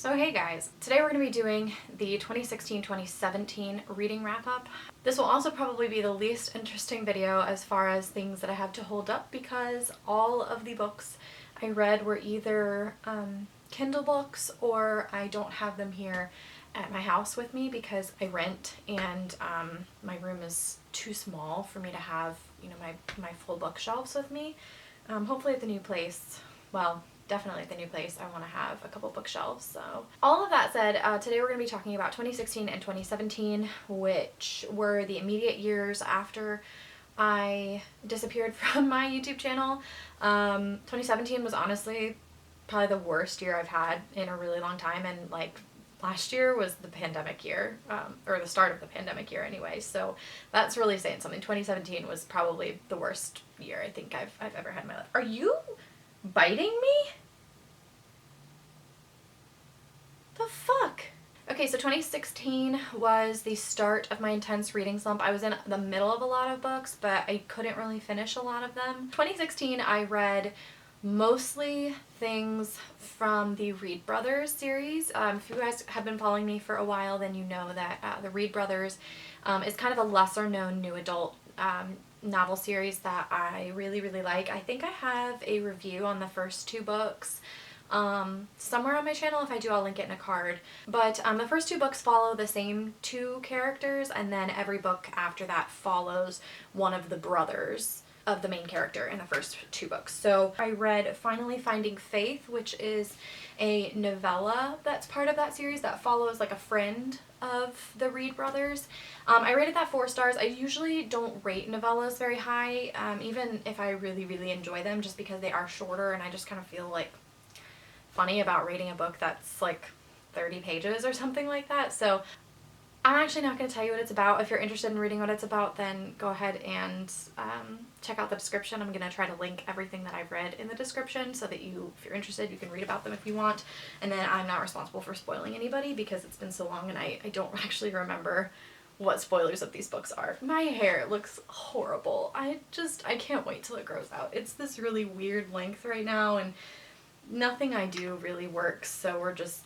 So hey guys, today we're going to be doing the 2016-2017 reading wrap-up. This will also probably be the least interesting video as far as things that I have to hold up because all of the books I read were either Kindle books or I don't have them here at my house with me because I rent and my room is too small for me to have, my full bookshelves with me. Hopefully at the new place, well, definitely at the new place, I want to have a couple bookshelves. So all of that said, today we're going to be talking about 2016 and 2017, which were the immediate years after I disappeared from my YouTube channel. 2017 was honestly probably the worst year I've had in a really long time, and last year was the pandemic year, or the start of the pandemic year anyway, so that's really saying something. 2017 was probably the worst year I think I've ever had in my life. Are you biting me? The fuck? Okay, so 2016 was the start of my intense reading slump. I was in the middle of a lot of books, but I couldn't really finish a lot of them. 2016 I read mostly things from the Reed Brothers series. If you guys have been following me for a while, then you know that the Reed Brothers is kind of a lesser known new adult novel series that I really like. I think I have a review on the first two books somewhere on my channel. If I do, I'll link it in a card. But the first two books follow the same two characters, and then every book after that follows one of the brothers of the main character in the first two books. So I read Finally Finding Faith, which is a novella that's part of that series that follows like a friend of the Reed brothers. I rated that 4 stars. I usually don't rate novellas very high, even if I really enjoy them, just because they are shorter, and I just kind of feel like funny about rating a book that's like 30 pages or something like that. So I'm actually not going to tell you what it's about. If you're interested in reading what it's about, then go ahead and check out the description. I'm going to try to link everything that I've read in the description so that if you're interested, you can read about them if you want. And then I'm not responsible for spoiling anybody because it's been so long and I don't actually remember what spoilers of these books are. My hair looks horrible. I can't wait till it grows out. It's this really weird length right now, and nothing I do really works, so we're just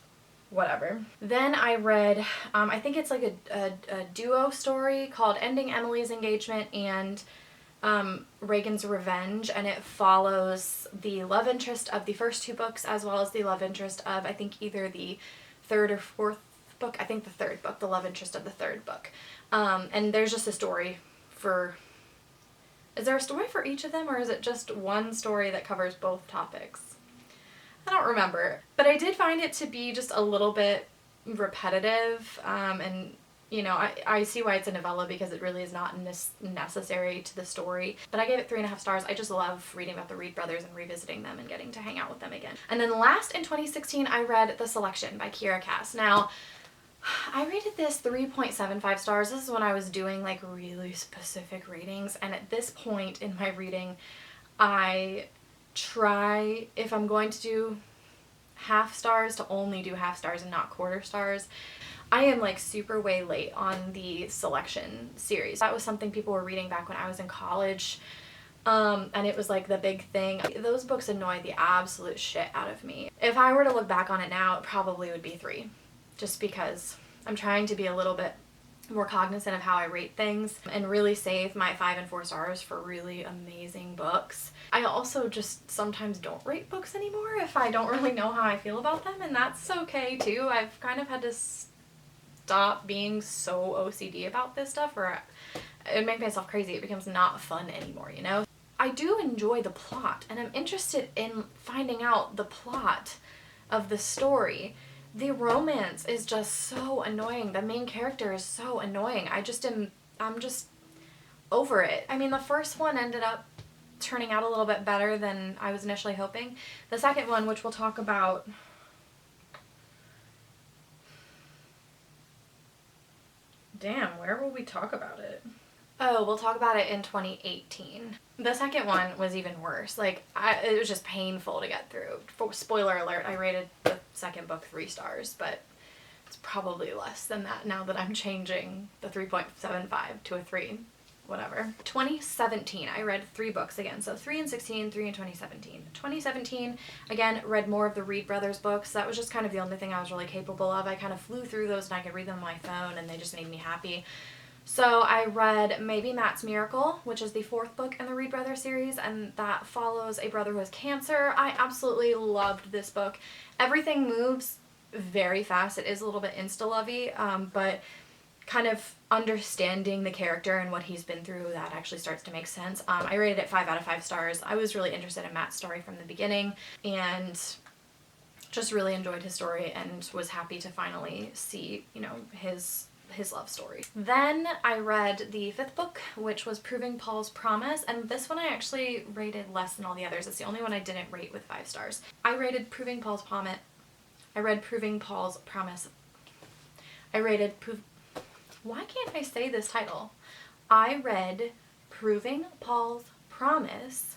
whatever. Then I read, I think it's like a duo story called Ending Emily's Engagement and Reagan's Revenge, and it follows the love interest of the first two books as well as the love interest of, I think, either the third or fourth book. I think the third book, the love interest of the third book. And there's just a story for... Is there a story for each of them, or is it just one story that covers both topics? I don't remember, but I did find it to be just a little bit repetitive, and I see why it's a novella because it really is not necessary to the story, but I gave it 3.5 stars. I just love reading about the Reed brothers and revisiting them and getting to hang out with them again. And then last in 2016 I read The Selection by Kiera Cass. Now I rated this 3.75 stars. This is when I was doing like really specific ratings, and at this point in my reading I try, if I'm going to do half stars, to only do half stars and not quarter stars. I am like super way late on the Selection series. That was something people were reading back when I was in college, and it was like the big thing. Those books annoyed the absolute shit out of me. If I were to look back on it now, it probably would be 3, just because I'm trying to be a little bit more cognizant of how I rate things and really save my 5 and 4 stars for really amazing books. I also just sometimes don't rate books anymore if I don't really know how I feel about them, and that's okay too. I've kind of had to stop being so OCD about this stuff, or it makes myself crazy. It becomes not fun anymore, you know? I do enjoy the plot, and I'm interested in finding out the plot of the story. The romance is just so annoying. The main character is so annoying. I'm just over it. I mean, the first one ended up turning out a little bit better than I was initially hoping. The second one, which we'll talk about... Damn, where will we talk about it? Oh, we'll talk about it in 2018. The second one was even worse. Like, it was just painful to get through. Spoiler alert, I rated the second book 3 stars, but it's probably less than that now that I'm changing the 3.75 to a 3. whatever. 2017, I read 3 books again. So 3 in 16, 3 in 2017. 2017, again, read more of the Reed Brothers books. That was just kind of the only thing I was really capable of. I kind of flew through those and I could read them on my phone and they just made me happy. So I read Maybe Matt's Miracle, which is the 4th book in the Reed Brothers series, and that follows a brother who has cancer. I absolutely loved this book. Everything moves very fast. It is a little bit insta-lovey, but kind of understanding the character and what he's been through, that actually starts to make sense. I rated it 5 out of 5 stars. I was really interested in Matt's story from the beginning and just really enjoyed his story and was happy to finally see, you know, his love story. Then I read the 5th book, which was Proving Paul's Promise, and this one I actually rated less than all the others. It's the only one I didn't rate with 5 stars. I rated Proving Paul's Promise. I read Proving Paul's Promise. I rated Why can't I say this title? I read Proving Paul's Promise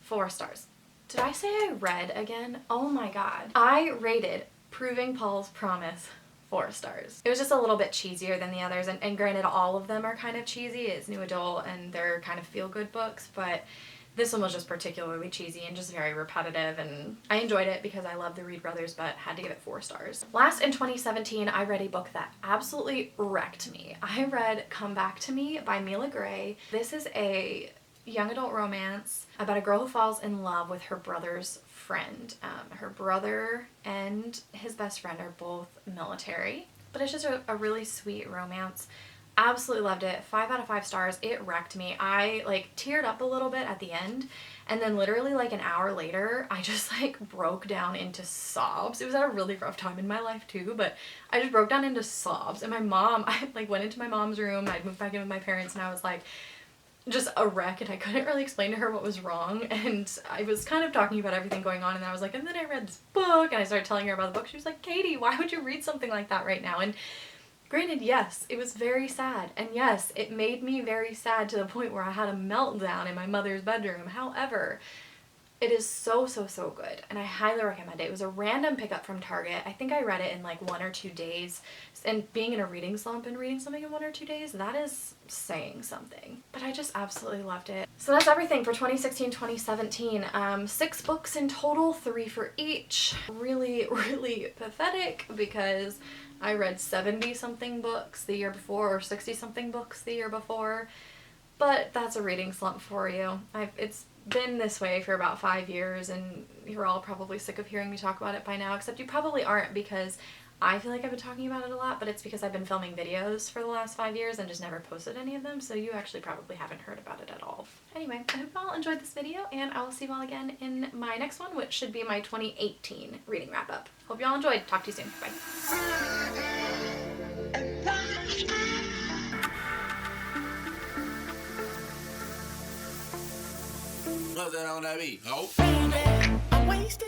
4 stars. Did I say I read again? Oh my god. I rated Proving Paul's Promise 4 stars. It was just a little bit cheesier than the others, and granted all of them are kind of cheesy. It's new adult and they're kind of feel-good books, but this one was just particularly cheesy and just very repetitive, and I enjoyed it because I love the Reed Brothers, but had to give it 4 stars. Last, in 2017, I read a book that absolutely wrecked me. I read Come Back to Me by Mila Gray. This is a young adult romance about a girl who falls in love with her brother's friend. Her brother and his best friend are both military, but it's just a really sweet romance. Absolutely loved it. 5 out of 5 stars. It wrecked me. I like teared up a little bit at the end, and then literally like an hour later I just like broke down into sobs. It was at a really rough time in my life too, but I just broke down into sobs, and my mom, I like went into my mom's room. I'd moved back in with my parents and I was like just a wreck, and I couldn't really explain to her what was wrong, and I was kind of talking about everything going on, and I was like, and then I read this book, and I started telling her about the book. She was like, Katie, why would you read something like that right now? And granted, yes, it was very sad, and yes, it made me very sad to the point where I had a meltdown in my mother's bedroom. However, it is so, so, so good, and I highly recommend it. It was a random pickup from Target. I think I read it in like 1 or 2 days, and being in a reading slump and reading something in 1 or 2 days, that is saying something. But I just absolutely loved it. So that's everything for 2016-2017. 6 books in total, 3 for each. Really, really pathetic because I read 70-something books the year before, or 60-something books the year before, but that's a reading slump for you. It's been this way for about 5 years, and you're all probably sick of hearing me talk about it by now, except you probably aren't, because I feel like I've been talking about it a lot, but it's because I've been filming videos for the last 5 years and just never posted any of them, so you actually probably haven't heard about it at all. Anyway, I hope you all enjoyed this video, and I will see you all again in my next one, which should be my 2018 reading wrap-up. Hope you all enjoyed. Talk to you soon. Bye. What's that on that beat? Oh, baby, I'm wasted.